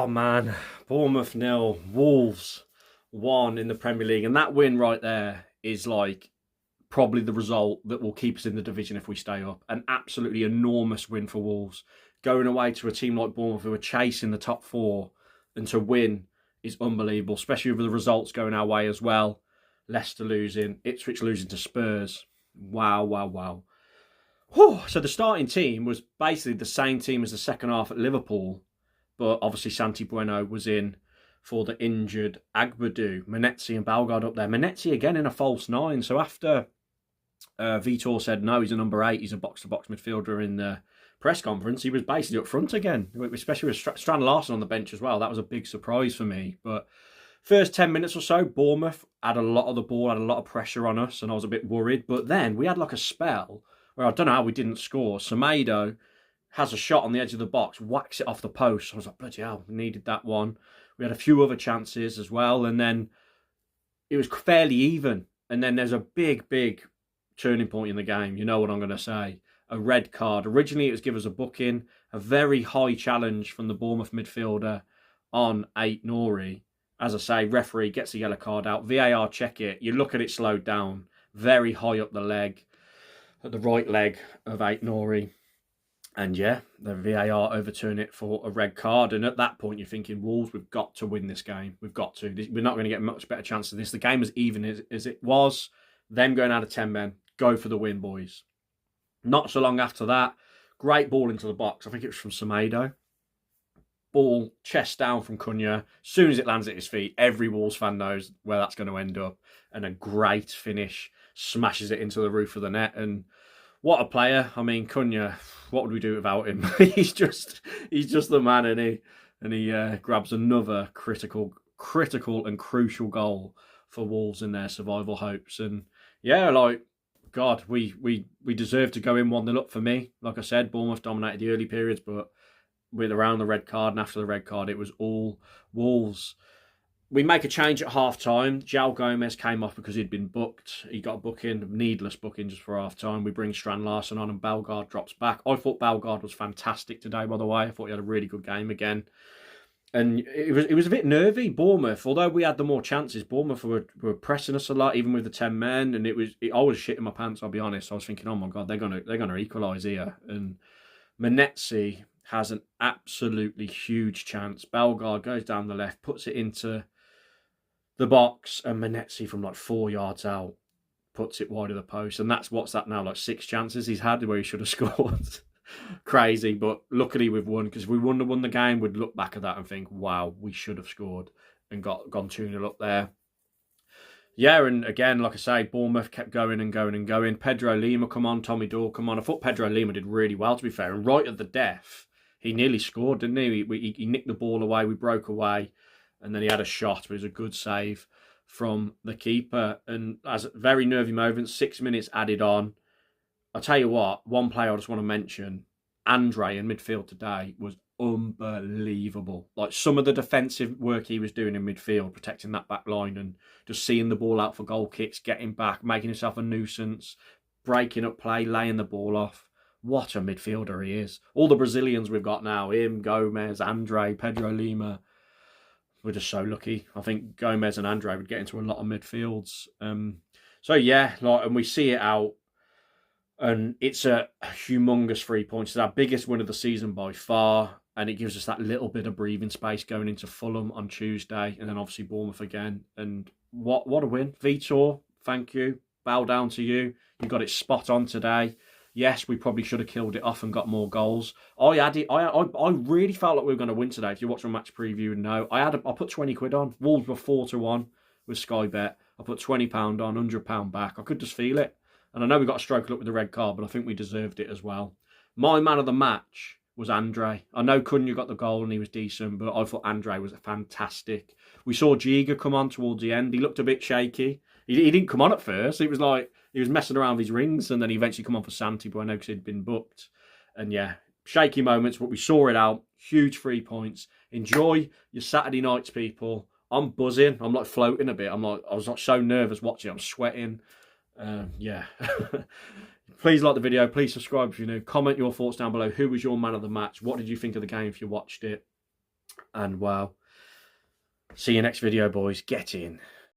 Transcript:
man, Bournemouth 0, Wolves 1 in the Premier League. And that win right there is like probably the result that will keep us in the division if we stay up. An absolutely enormous win for Wolves. Going away to a team like Bournemouth who are chasing the top four, and to win is unbelievable, especially with the results going our way as well. Leicester losing, Ipswich losing to Spurs. Wow, wow, wow. Whew. So the starting team was basically the same team as the second half at Liverpool, but obviously Santi Bueno was in for the injured Agbadou. Manetzi and Balgard up there. Manetzi again in a false nine. So after Vitor said no, he's a number 8, he's a box-to-box midfielder in the press conference, he was basically up front again, especially with Strand Larsen on the bench as well. That was a big surprise for me. But first 10 minutes or so, Bournemouth had a lot of the ball, had a lot of pressure on us, and I was a bit worried. But then we had like a spell where I don't know how we didn't score. Semedo has a shot on the edge of the box, whacks it off the post. I was like, bloody hell, we needed that one. We had a few other chances as well, and then it was fairly even. And then there's a big, big turning point in the game. You know what I'm going to say. A red card. Originally, it was give us a booking. A very high challenge from the Bournemouth midfielder on Ait-Nouri. As I say, referee gets a yellow card out. VAR check it. You look at it slowed down. Very high up the leg. At the right leg of Ait-Nouri. And yeah, the VAR overturn it for a red card. And at that point, you're thinking, Wolves, we've got to win this game. We've got to. We're not going to get a much better chance of this. The game as even as it was. Them going out of 10 men. Go for the win, boys. Not so long after that, great ball into the box. I think it was from Semedo. Ball chest down from Cunha. As soon as it lands at his feet, every Wolves fan knows where that's going to end up. And a great finish. Smashes it into the roof of the net. And what a player. I mean, Cunha, what would we do without him? he's just the man, and he grabs another critical and crucial goal for Wolves in their survival hopes. And yeah, like, God, we deserve to go in 1-0 up for me. Like I said, Bournemouth dominated the early periods, but with around the red card and after the red card, it was all Wolves. We make a change at half-time. João Gomez came off because he'd been booked. He got a booking, needless booking just for half-time. We bring Strand Larsen on and Balgard drops back. I thought Balgard was fantastic today, by the way. I thought he had a really good game again. And it was a bit nervy, Bournemouth. Although we had the more chances, Bournemouth were pressing us a lot, even with the 10 men. And I was shitting my pants, I'll be honest. I was thinking, oh my God, they're gonna equalise here. And Manetzi has an absolutely huge chance. Balgard goes down the left, puts it into the box, and Manetzi from like 4 yards out puts it wide of the post. And what's that now, like 6 chances he's had where he should have scored. Crazy, but luckily we've won, because if we wouldn't have won the game, we'd look back at that and think, wow, we should have scored and gone 2-0 up there. Yeah, and again, like I say, Bournemouth kept going and going and going. Pedro Lima come on, Tommy Doyle come on. I thought Pedro Lima did really well, to be fair, and right at the death, he nearly scored, didn't he? He nicked the ball away, we broke away, and then he had a shot, but it was a good save from the keeper. And as a very nervy moment, 6 minutes added on. I'll tell you what, one player I just want to mention, Andre in midfield today was unbelievable. Like some of the defensive work he was doing in midfield, protecting that back line and just seeing the ball out for goal kicks, getting back, making himself a nuisance, breaking up play, laying the ball off. What a midfielder he is. All the Brazilians we've got now, him, Gomez, Andre, Pedro Lima, we're just so lucky. I think Gomez and Andre would get into a lot of midfields. So yeah, and we see it out. And it's a humongous 3 points. It's our biggest win of the season by far. And it gives us that little bit of breathing space going into Fulham on Tuesday. And then obviously Bournemouth again. And what a win. Vitor, thank you. Bow down to you. You got it spot on today. Yes, we probably should have killed it off and got more goals. I really felt like we were going to win today. If you watch my match preview, no. I put 20 quid on. Wolves were 4-1 with Sky Bet. I put £20 on, £100 back. I could just feel it. And I know we got a stroke up with the red card, but I think we deserved it as well. My man of the match was Andre. I know Cunha got the goal and he was decent, but I thought Andre was fantastic. We saw Giga come on towards the end. He looked a bit shaky. He didn't come on at first. It was like he was messing around with his rings, and then he eventually come on for Santi Bueno because he'd been booked. And yeah, shaky moments, but we saw it out. Huge 3 points. Enjoy your Saturday nights, people. I'm buzzing. I'm like floating a bit. I was like so nervous watching. I'm sweating. Yeah. Please like the video. Please subscribe if you're new. Comment your thoughts down below. Who was your man of the match? What did you think of the game if you watched it? And well, see you next video, boys. Get in.